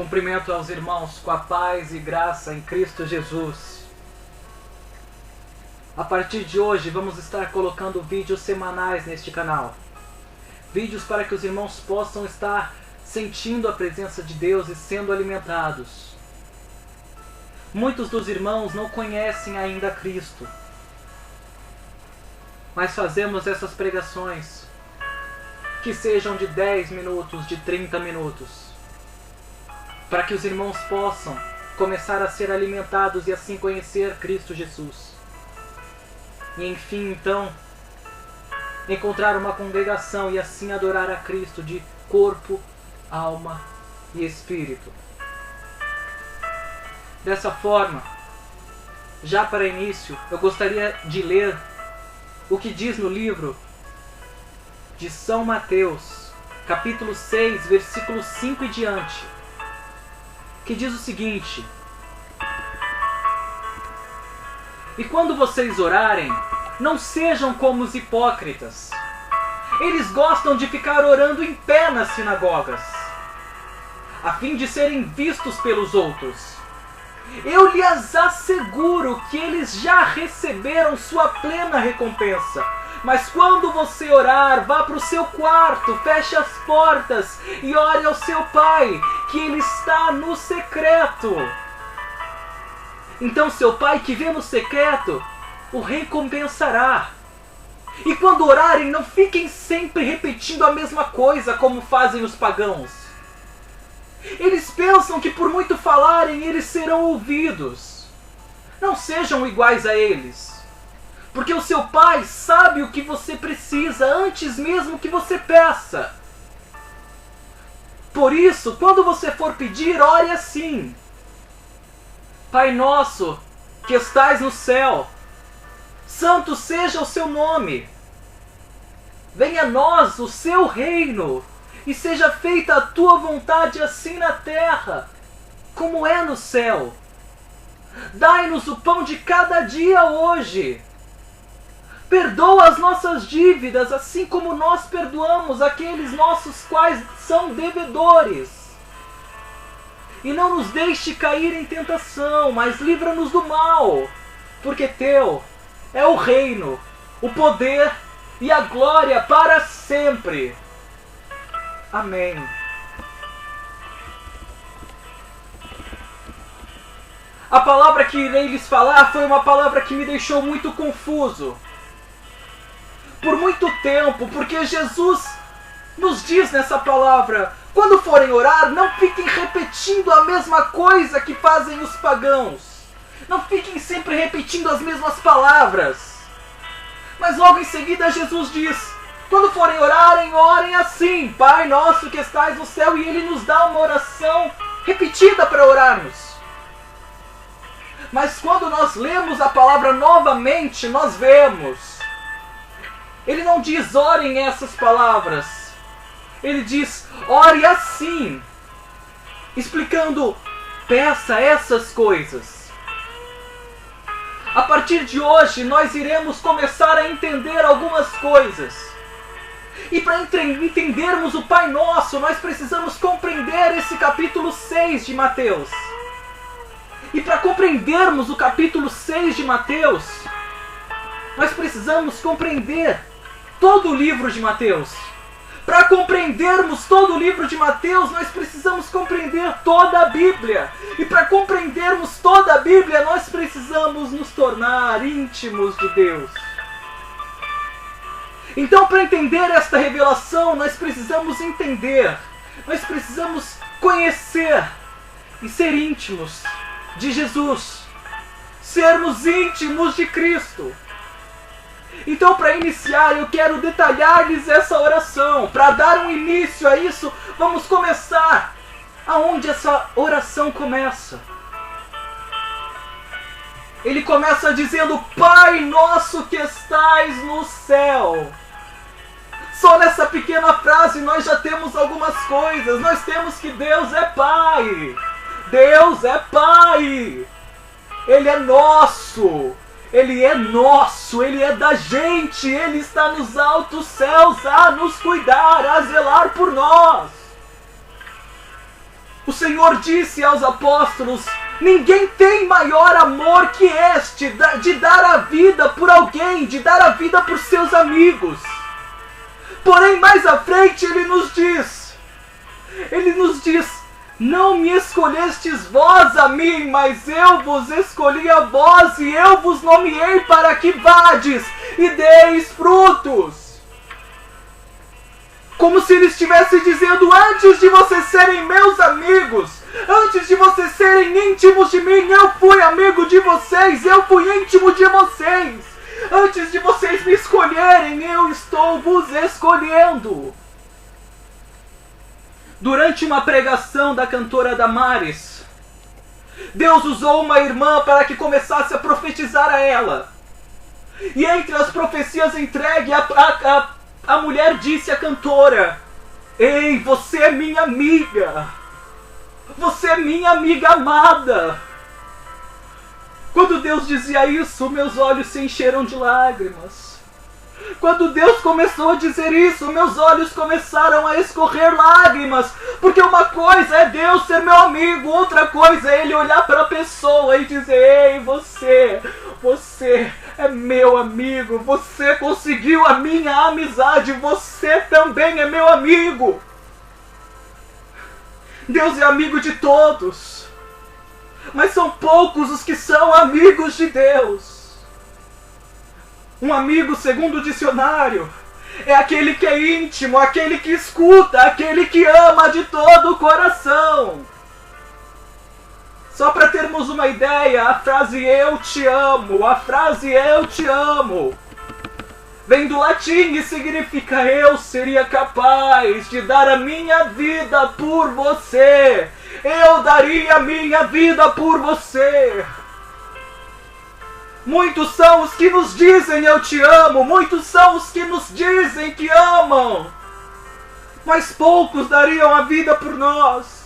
Cumprimento aos irmãos com a paz e graça em Cristo Jesus. A partir de hoje vamos estar colocando vídeos semanais neste canal. Vídeos para que os irmãos possam estar sentindo a presença de Deus e sendo alimentados. Muitos dos irmãos não conhecem ainda Cristo, mas fazemos essas pregações que sejam de 10 minutos, de 30 minutos, para que os irmãos possam começar a ser alimentados e assim conhecer Cristo Jesus. E enfim, então, encontrar uma congregação e assim adorar a Cristo de corpo, alma e espírito. Dessa forma, já para início, eu gostaria de ler o que diz no livro de São Mateus, capítulo 6, versículo 5 e diante, que diz o seguinte: E quando vocês orarem, não sejam como os hipócritas. Eles gostam de ficar orando em pé nas sinagogas, a fim de serem vistos pelos outros. Eu lhes asseguro que eles já receberam sua plena recompensa. Mas quando você orar, vá para o seu quarto, feche as portas e ore ao seu Pai, que Ele está no secreto. Então seu Pai que vê no secreto o recompensará. E quando orarem, não fiquem sempre repetindo a mesma coisa como fazem os pagãos. Eles pensam que por muito falarem eles serão ouvidos. Não sejam iguais a eles, porque o seu Pai sabe o que você precisa antes mesmo que você peça. Por isso, quando você for pedir, ore assim: Pai nosso, que estais no céu, santo seja o seu nome. Venha a nós o seu reino, e seja feita a tua vontade assim na terra, como é no céu. Dai-nos o pão de cada dia hoje. Perdoa as nossas dívidas, assim como nós perdoamos aqueles nossos quais são devedores. E não nos deixe cair em tentação, mas livra-nos do mal, porque teu é o reino, o poder e a glória para sempre. Amém. A palavra que irei lhes falar foi uma palavra que me deixou muito confuso. Por muito tempo, porque Jesus nos diz nessa palavra: quando forem orar, não fiquem repetindo a mesma coisa que fazem os pagãos. Não fiquem sempre repetindo as mesmas palavras. Mas logo em seguida Jesus diz: quando forem orarem, orem assim: Pai nosso que estais no céu. E Ele nos dá uma oração repetida para orarmos. Mas quando nós lemos a palavra novamente, nós vemos, Ele não diz orem essas palavras. Ele diz ore assim, explicando: peça essas coisas. A partir de hoje nós iremos começar a entender algumas coisas. E para entendermos o Pai Nosso, nós precisamos compreender esse capítulo 6 de Mateus. E para compreendermos o capítulo 6 de Mateus, nós precisamos compreender todo o livro de Mateus. Para compreendermos todo o livro de Mateus, nós precisamos compreender toda a Bíblia. E para compreendermos toda a Bíblia, nós precisamos nos tornar íntimos de Deus. Então, para entender esta revelação, nós precisamos entender, nós precisamos conhecer e ser íntimos de Jesus, sermos íntimos de Cristo. Então, para iniciar, eu quero detalhar-lhes essa oração. Para dar um início a isso, vamos começar aonde essa oração começa. Ele começa dizendo: Pai nosso que estais no céu. Só nessa pequena frase nós já temos algumas coisas. Nós temos que Deus é Pai. Deus é Pai. Ele é nosso. Ele é nosso. Ele é da gente. Ele está nos altos céus a nos cuidar, a zelar por nós. O Senhor disse aos apóstolos: ninguém tem maior amor que este, de dar a vida por alguém, de dar a vida por seus amigos. Porém, mais à frente ele nos diz, não me escolhestes vós a mim, mas eu vos escolhi a vós, e eu vos nomeei para que vades e deis frutos. Como se ele estivesse dizendo: antes de vocês serem meus amigos, antes de vocês serem íntimos de mim, eu fui amigo de vocês, eu fui íntimo de vocês. Antes de vocês me escolherem, eu estou vos escolhendo. Durante uma pregação da cantora Damares, Deus usou uma irmã para que começasse a profetizar a ela. E entre as profecias entregues, a mulher disse à cantora: ei, você é minha amiga. Você é minha amiga amada. Quando Deus dizia isso, meus olhos se encheram de lágrimas. Quando Deus começou a dizer isso, meus olhos começaram a escorrer lágrimas. Porque uma coisa é Deus ser meu amigo, outra coisa é Ele olhar para a pessoa e dizer: ei, você é meu amigo, você conseguiu a minha amizade, você também é meu amigo. Deus é amigo de todos, mas são poucos os que são amigos de Deus. Um amigo, segundo o dicionário, é aquele que é íntimo, aquele que escuta, aquele que ama de todo o coração. Só para termos uma ideia, a frase eu te amo, vem do latim e significa: eu seria capaz de dar a minha vida por você. Eu daria a minha vida por você. Muitos são os que nos dizem eu te amo, muitos são os que nos dizem que amam, mas poucos dariam a vida por nós.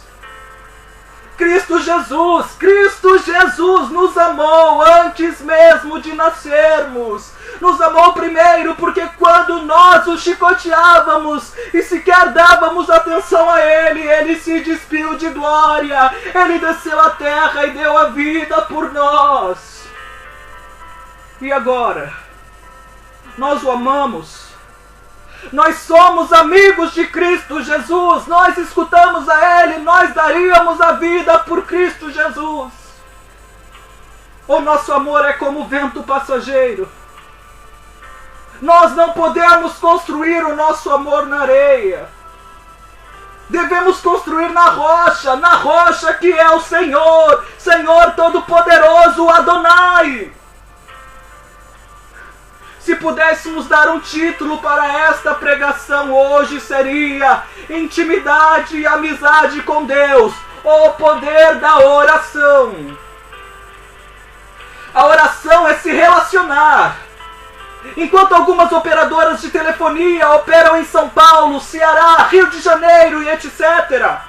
Cristo Jesus nos amou antes mesmo de nascermos. Nos amou primeiro, porque quando nós o chicoteávamos e sequer dávamos atenção a Ele, Ele se despiu de glória. Ele desceu à terra e deu a vida por nós. E agora, nós o amamos. Nós somos amigos de Cristo Jesus. Nós escutamos a Ele. Nós daríamos a vida por Cristo Jesus. O nosso amor é como vento passageiro. Nós não podemos construir o nosso amor na areia. Devemos construir na rocha que é o Senhor, Senhor Todo-Poderoso, Adonai. Se pudéssemos dar um título para esta pregação hoje, seria Intimidade e Amizade com Deus, o poder da oração. A oração é se relacionar. Enquanto algumas operadoras de telefonia operam em São Paulo, Ceará, Rio de Janeiro e etc.,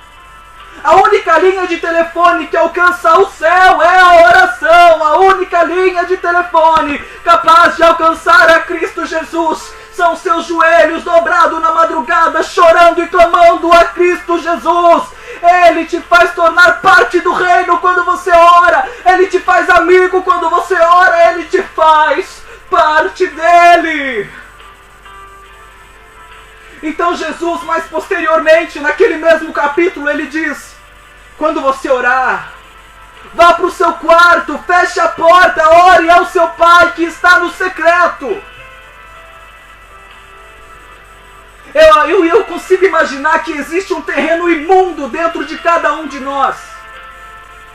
a única linha de telefone que alcança o céu é a oração. A única linha de telefone capaz de alcançar a Cristo Jesus são seus joelhos dobrados na madrugada, chorando e clamando a Cristo Jesus. Ele te faz tornar parte do reino quando você ora. Ele te faz amigo quando você ora. Ele te faz parte dele. Então Jesus, mais posteriormente, naquele mesmo capítulo, ele diz: quando você orar, vá para o seu quarto, feche a porta, ore ao seu Pai que está no secreto. Eu consigo imaginar que existe um terreno imundo dentro de cada um de nós.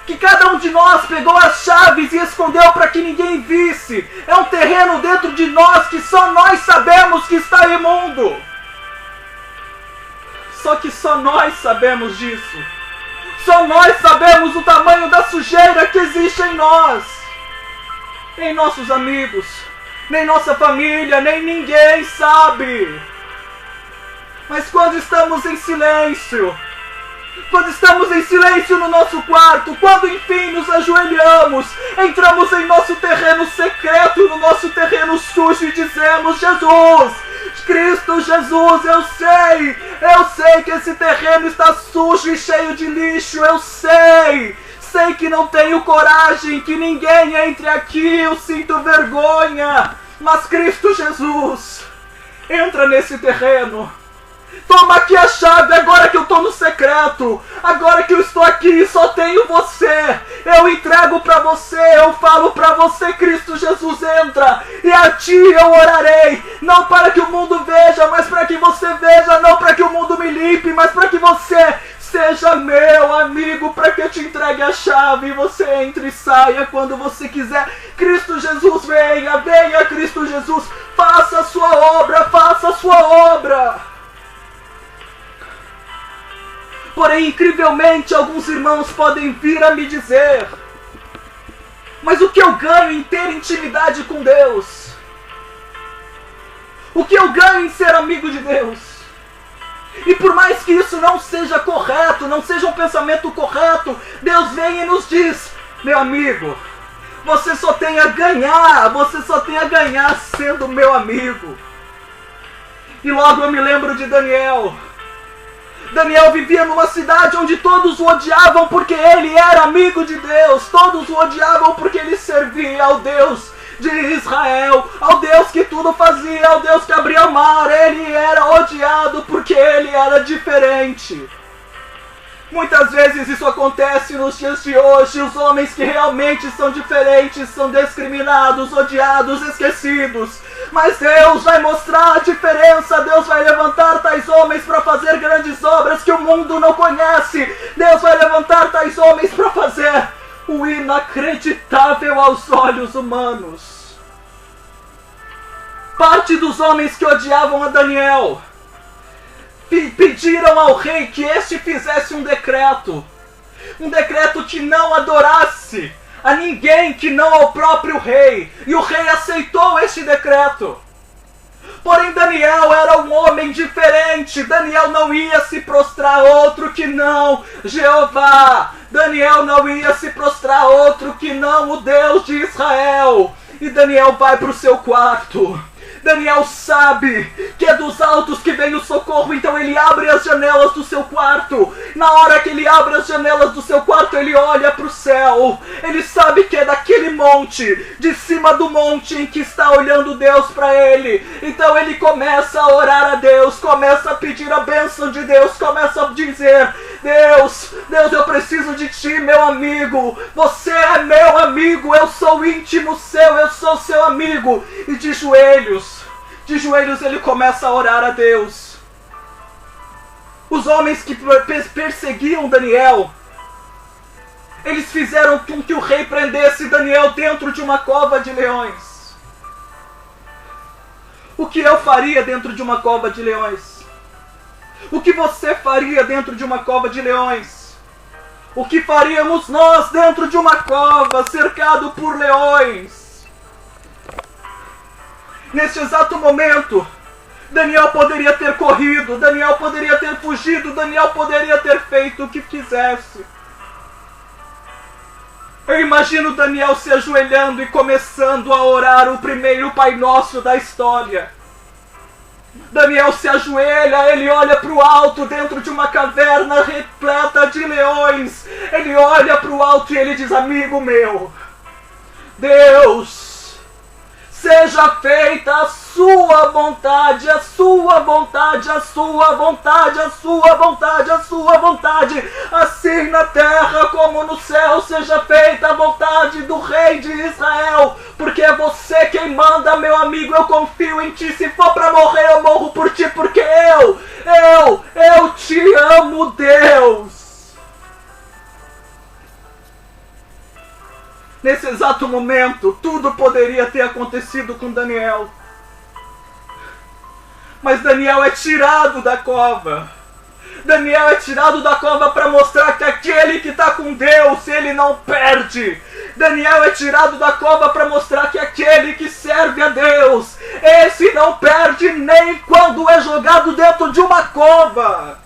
Que cada um de nós pegou as chaves e escondeu para que ninguém visse. É um terreno dentro de nós que só nós sabemos que está imundo. Só que só nós sabemos disso. Só nós sabemos o tamanho da sujeira que existe em nós. Nem nossos amigos, nem nossa família, nem ninguém sabe. Mas quando estamos em silêncio, no nosso quarto, quando enfim nos ajoelhamos, entramos em nosso terreno secreto, no nosso terreno sujo e dizemos: Jesus, Cristo Jesus, eu sei que esse terreno está sujo e cheio de lixo, eu sei que não tenho coragem, que ninguém entre aqui, eu sinto vergonha, mas Cristo Jesus, entra nesse terreno. Toma aqui a chave, agora que eu estou no secreto, agora que eu estou aqui e só tenho você, eu entrego para você, eu falo para você, Cristo Jesus, entra, e a ti eu orarei, não para que o mundo veja, mas para que você veja, não para que o mundo me limpe, mas para que você seja meu amigo, para que eu te entregue a chave e você entre e saia quando você quiser. Cristo Jesus, venha Cristo Jesus, faça a sua obra, faça a sua obra. Porém, incrivelmente, alguns irmãos podem vir a me dizer: mas o que eu ganho em ter intimidade com Deus? O que eu ganho em ser amigo de Deus? E por mais que isso não seja correto, não seja um pensamento correto, Deus vem e nos diz: meu amigo, você só tem a ganhar sendo meu amigo. E logo eu me lembro de Daniel. Daniel vivia numa cidade onde todos o odiavam porque ele era amigo de Deus. Todos o odiavam porque ele servia ao Deus de Israel, ao Deus que tudo fazia, ao Deus que abria o mar. Ele era odiado porque ele era diferente. Muitas vezes isso acontece nos dias de hoje. Os homens que realmente são diferentes são discriminados, odiados, esquecidos. Mas Deus vai mostrar a diferença. Deus vai levantar tais homens para fazer grandes obras que o mundo não conhece. Deus vai levantar tais homens para fazer o inacreditável aos olhos humanos. Parte dos homens que odiavam a Daniel pediram ao rei que este fizesse um decreto que não adorasse a ninguém que não ao próprio rei, e o rei aceitou este decreto. Porém Daniel era um homem diferente. Daniel não ia se prostrar a outro que não Jeová. Daniel não ia se prostrar a outro que não o Deus de Israel. E Daniel vai para o seu quarto. Daniel sabe que é dos altos que vem o socorro, então ele abre as janelas do seu quarto. Na hora que ele abre as janelas do seu quarto, ele olha para o céu. Ele sabe que é daquele monte, de cima do monte em que está olhando Deus para ele. Então ele começa a orar a Deus, começa a pedir a bênção de Deus, começa a dizer: Deus, eu preciso de ti, meu amigo. Você é meu amigo, eu sou íntimo seu, eu sou seu amigo. E de joelhos ele começa a orar a Deus. Os homens que perseguiam Daniel, eles fizeram com que o rei prendesse Daniel dentro de uma cova de leões. O que eu faria dentro de uma cova de leões? O que você faria dentro de uma cova de leões? O que faríamos nós dentro de uma cova cercado por leões? Neste exato momento, Daniel poderia ter corrido, Daniel poderia ter fugido, Daniel poderia ter feito o que quisesse. Eu imagino Daniel se ajoelhando e começando a orar o primeiro Pai Nosso da história. Daniel se ajoelha, ele olha para o alto dentro de uma caverna repleta de leões. Ele olha para o alto e ele diz: amigo meu, Deus, seja feita a sua vontade, a sua vontade, a sua vontade, a sua vontade, a sua vontade, assim na terra como no céu, seja feita a vontade do rei de Israel, porque é você quem manda, meu amigo, eu confio em ti. Se for para morrer, eu morro por ti, porque eu te amo, Deus. Nesse exato momento, tudo poderia ter acontecido com Daniel. Mas Daniel é tirado da cova. Daniel é tirado da cova para mostrar que aquele que está com Deus, ele não perde. Daniel é tirado da cova para mostrar que aquele que serve a Deus, esse não perde nem quando é jogado dentro de uma cova.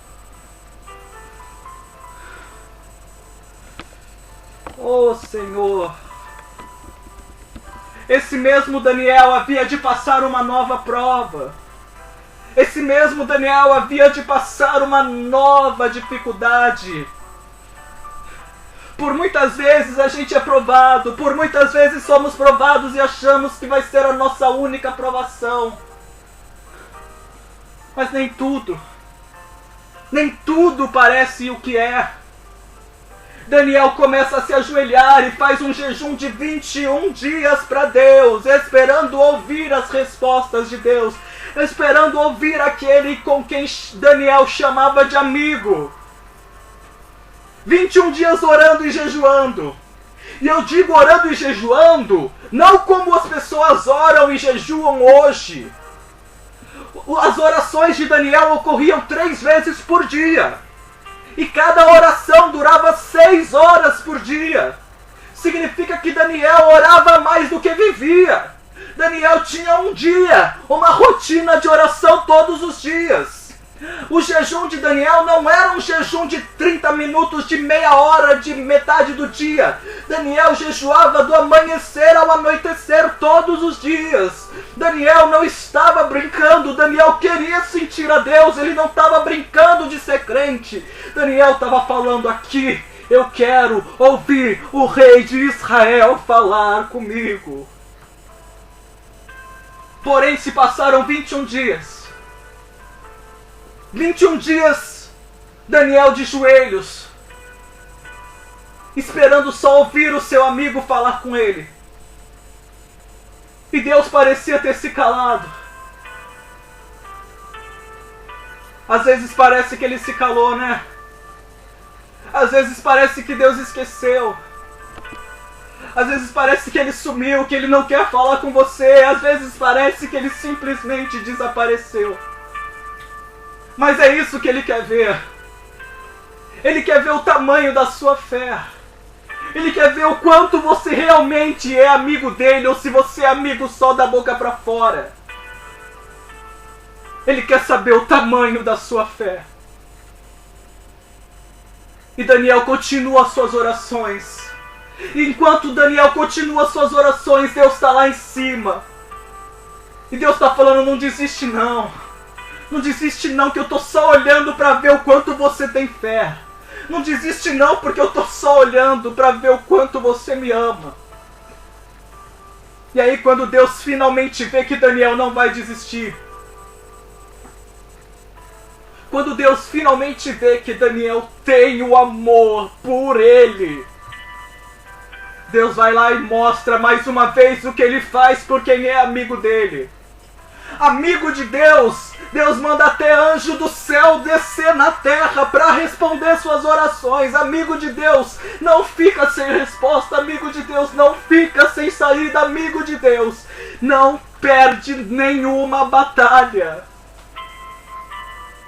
Oh, Senhor. Esse mesmo Daniel havia de passar uma nova prova. esse mesmo Daniel havia de passar uma nova dificuldade. Por muitas vezes a gente é provado, por muitas vezes somos provados e achamos que vai ser a nossa única provação. Mas nem tudo parece o que é. Daniel começa a se ajoelhar e faz um jejum de 21 dias para Deus, esperando ouvir as respostas de Deus, esperando ouvir aquele com quem Daniel chamava de amigo. 21 dias orando e jejuando. E eu digo orando e jejuando, não como as pessoas oram e jejuam hoje. As orações de Daniel ocorriam 3 vezes por dia. E cada oração durava 6 horas por dia. Significa que Daniel orava mais do que vivia. Daniel tinha um dia, uma rotina de oração todos os dias. O jejum de Daniel não era um jejum de 30 minutos, de meia hora, de metade do dia. Daniel jejuava do amanhecer ao anoitecer todos os dias. Daniel não estava brincando, Daniel queria sentir a Deus, ele não estava brincando de ser crente. Daniel estava falando aqui, eu quero ouvir o rei de Israel falar comigo. Porém se passaram 21 dias. 21 dias, Daniel de joelhos, esperando só ouvir o seu amigo falar com ele. E Deus parecia ter se calado. Às vezes parece que ele se calou, né? Às vezes parece que Deus esqueceu. Às vezes parece que ele sumiu, que ele não quer falar com você. Às vezes parece que ele simplesmente desapareceu. Mas é isso que ele quer ver. Ele quer ver o tamanho da sua fé. Ele quer ver o quanto você realmente é amigo dele ou se você é amigo só da boca para fora. Ele quer saber o tamanho da sua fé. E Daniel continua as suas orações. E enquanto Daniel continua as suas orações, Deus está lá em cima. E Deus está falando, não desiste não. Não desiste não, que eu estou só olhando para ver o quanto você tem fé. Não desiste não, porque eu estou só olhando para ver o quanto você me ama. E aí quando Deus finalmente vê que Daniel não vai desistir, quando Deus finalmente vê que Daniel tem o amor por ele, Deus vai lá e mostra mais uma vez o que ele faz por quem é amigo dele. Amigo de Deus, Deus manda até anjo do céu descer na terra para responder suas orações. Amigo de Deus não fica sem resposta. Amigo de Deus não fica sem saída. Amigo de Deus não perde nenhuma batalha.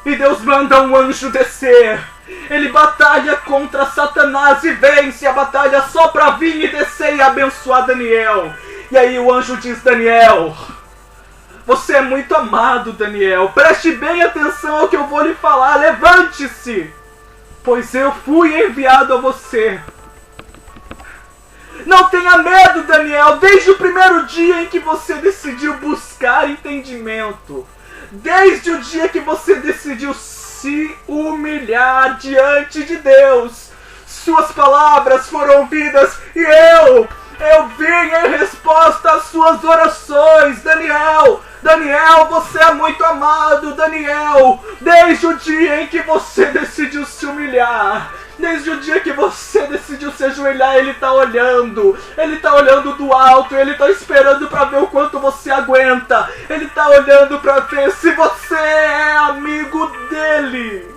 E Deus manda um anjo descer. Ele batalha contra Satanás e vence a batalha só para vir e descer e abençoar Daniel. E aí o anjo diz, Daniel, você é muito amado, Daniel. Preste bem atenção ao que eu vou lhe falar. Levante-se, pois eu fui enviado a você. Não tenha medo, Daniel. Desde o primeiro dia em que você decidiu buscar entendimento, desde o dia que você decidiu se humilhar diante de Deus, suas palavras foram ouvidas e eu vim em resposta às suas orações. Daniel, você é muito amado, Daniel. Desde o dia em que você decidiu se humilhar, desde o dia que você decidiu se ajoelhar, ele está olhando do alto, ele está esperando para ver o quanto você aguenta, ele está olhando para ver se você é amigo dele.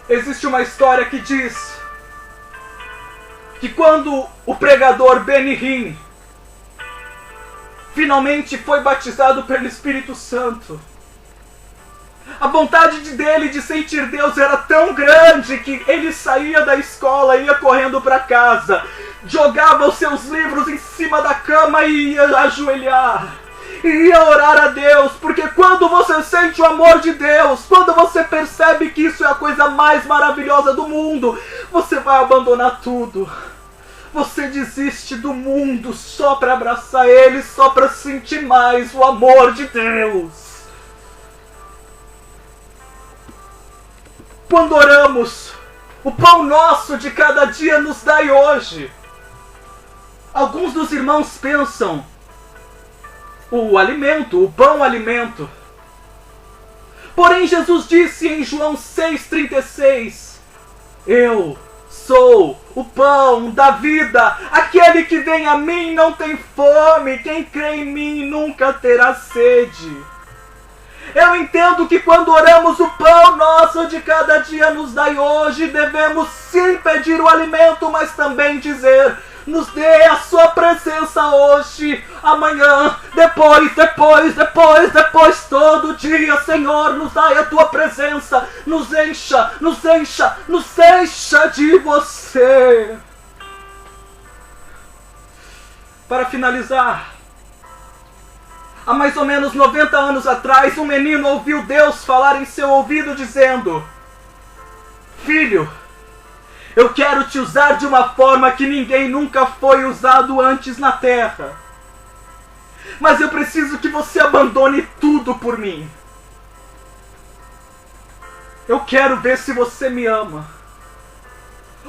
Existe uma história que diz que quando o pregador Benny Hinn finalmente foi batizado pelo Espírito Santo, a vontade dele de sentir Deus era tão grande que ele saía da escola, ia correndo para casa, jogava os seus livros em cima da cama e ia ajoelhar. E ia orar a Deus, porque quando você sente o amor de Deus, quando você percebe que isso é a coisa mais maravilhosa do mundo, você vai abandonar tudo. Você desiste do mundo só para abraçar Ele, só para sentir mais o amor de Deus. Quando oramos, o pão nosso de cada dia nos dai hoje. Alguns dos irmãos pensam, o alimento, o pão alimento. Porém, Jesus disse em João 6,36, eu sou o pão da vida. Aquele que vem a mim não tem fome. Quem crê em mim nunca terá sede. Eu entendo que quando oramos o pão nosso de cada dia nos dai hoje, devemos sim pedir o alimento, mas também dizer, nos dê a sua presença hoje, amanhã, depois, todo dia, Senhor, nos dai a tua presença, nos encha de você. Para finalizar, há mais ou menos 90 anos atrás, um menino ouviu Deus falar em seu ouvido dizendo, filho, eu quero te usar de uma forma que ninguém nunca foi usado antes na terra. Mas eu preciso que você abandone tudo por mim. Eu quero ver se você me ama.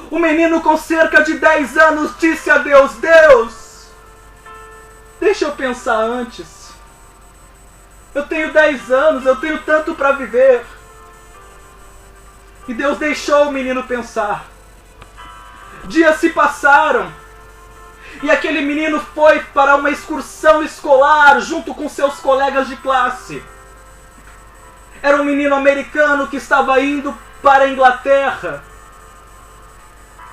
O menino com cerca de 10 anos disse a Deus, Deus, deixa eu pensar antes. Eu tenho 10 anos, eu tenho tanto para viver. E Deus deixou o menino pensar. Dias se passaram. E aquele menino foi para uma excursão escolar junto com seus colegas de classe. Era um menino americano que estava indo para a Inglaterra.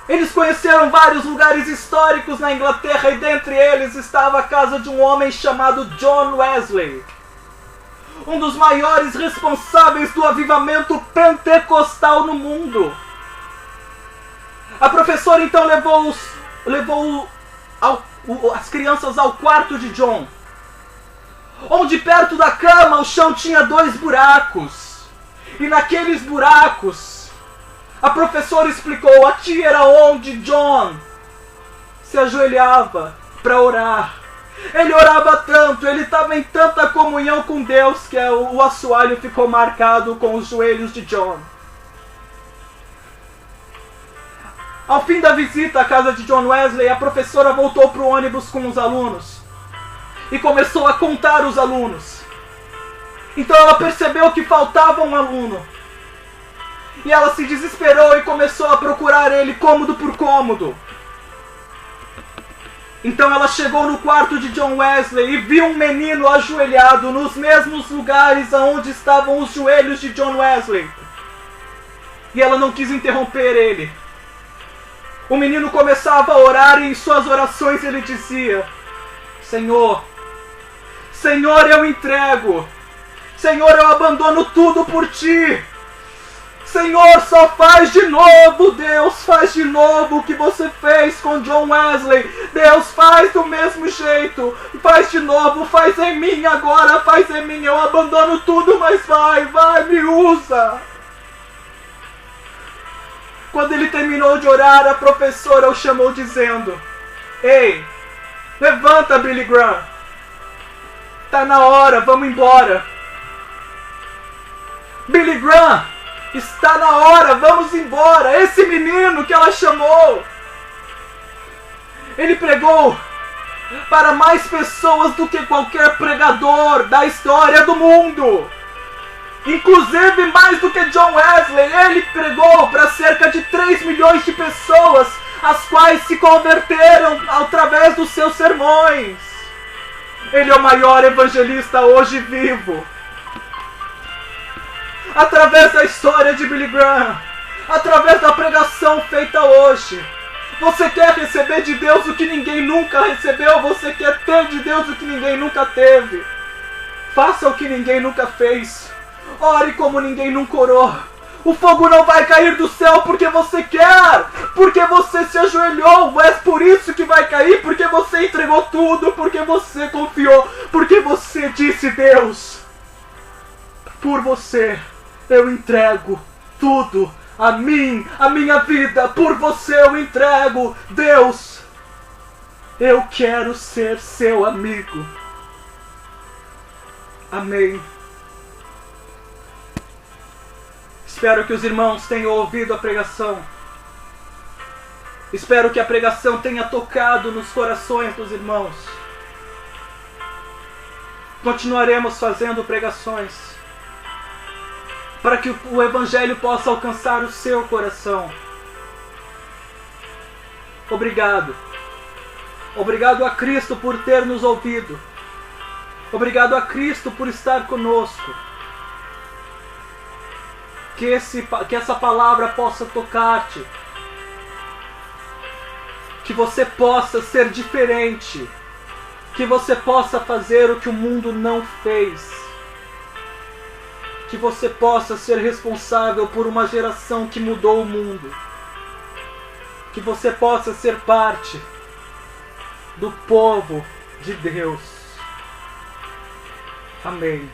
Eles conheceram vários lugares históricos na Inglaterra e dentre eles estava a casa de um homem chamado John Wesley. Um dos maiores responsáveis do avivamento pentecostal no mundo. A professora então levou as crianças ao quarto de John, onde perto da cama o chão tinha 2 buracos. E naqueles buracos, a professora explicou, aqui era onde John se ajoelhava para orar. Ele orava tanto, ele estava em tanta comunhão com Deus que o assoalho ficou marcado com os joelhos de John. Ao fim da visita à casa de John Wesley, a professora voltou para o ônibus com os alunos e começou a contar os alunos. Então ela percebeu que faltava um aluno. E ela se desesperou e começou a procurar ele cômodo por cômodo. Então ela chegou no quarto de John Wesley e viu um menino ajoelhado nos mesmos lugares onde estavam os joelhos de John Wesley. E ela não quis interromper ele. O menino começava a orar e em suas orações ele dizia, Senhor, Senhor, eu entrego. Senhor, eu abandono tudo por Ti. Senhor, só faz de novo, Deus, faz de novo o que você fez com John Wesley. Deus, faz do mesmo jeito, faz de novo, faz em mim agora, faz em mim. Eu abandono tudo, mas vai, me usa. Quando ele terminou de orar, a professora o chamou dizendo, Ei, levanta, Billy Graham. Tá na hora, vamos embora. Billy Graham, está na hora, vamos embora. Esse menino que ela chamou, ele pregou para mais pessoas do que qualquer pregador da história do mundo. Inclusive mais do que John Wesley. Ele pregou para cerca de 3 milhões de pessoas, as quais se converteram através dos seus sermões. Ele é o maior evangelista hoje vivo. Através da história de Billy Graham, através da pregação feita hoje, você quer receber de Deus o que ninguém nunca recebeu, você quer ter de Deus o que ninguém nunca teve. Faça o que ninguém nunca fez. Ore como ninguém nunca orou. O fogo não vai cair do céu porque você quer, porque você se ajoelhou. É por isso que vai cair, porque você entregou tudo, porque você confiou, porque você disse, Deus, por você eu entrego tudo, a minha vida, por você eu entrego. Deus, Eu quero ser seu amigo. Amém. Espero que os irmãos tenham ouvido a pregação. Espero que a pregação tenha tocado nos corações dos irmãos. Continuaremos fazendo pregações para que o Evangelho possa alcançar o seu coração. Obrigado. Obrigado a Cristo por ter nos ouvido. Obrigado a Cristo por estar conosco. Que essa palavra possa tocar-te. Que você possa ser diferente. Que você possa fazer o que o mundo não fez. Que você possa ser responsável por uma geração que mudou o mundo. Que você possa ser parte do povo de Deus. Amém.